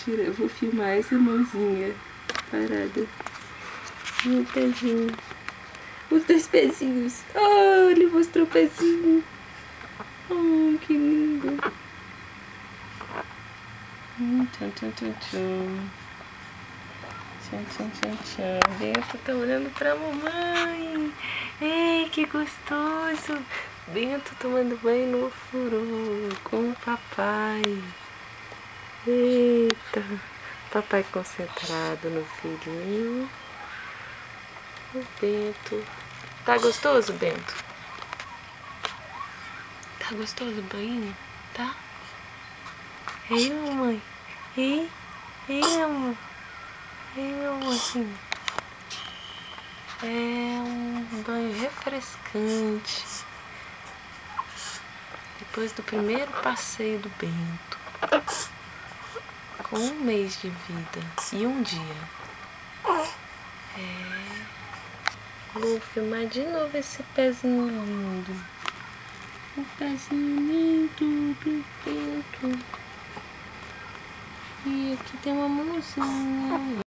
Eu vou filmar essa mãozinha parada. E o pezinho. Os dois pezinhos. Oh, ele mostrou o pezinho. Oh, que lindo. Tchau, tchau, tchau, tchau. Tchau, tchau, tchau, tchau. Bento tá olhando pra mamãe. Ei, que gostoso. Bento tomando banho no ofurô com o papai. Eita. Papai concentrado no filhinho. O Bento. Tá gostoso, Bento? Tá gostoso o banho? Tá? Ei, mamãe. Ei, amor. Ei, meu amorzinho. É um banho refrescante. Depois do primeiro passeio do Bento. Com 1 mês de vida e 1 dia. Vou filmar de novo esse pezinho lindo. O pezinho lindo do Bento. E aqui tem uma mãozinha.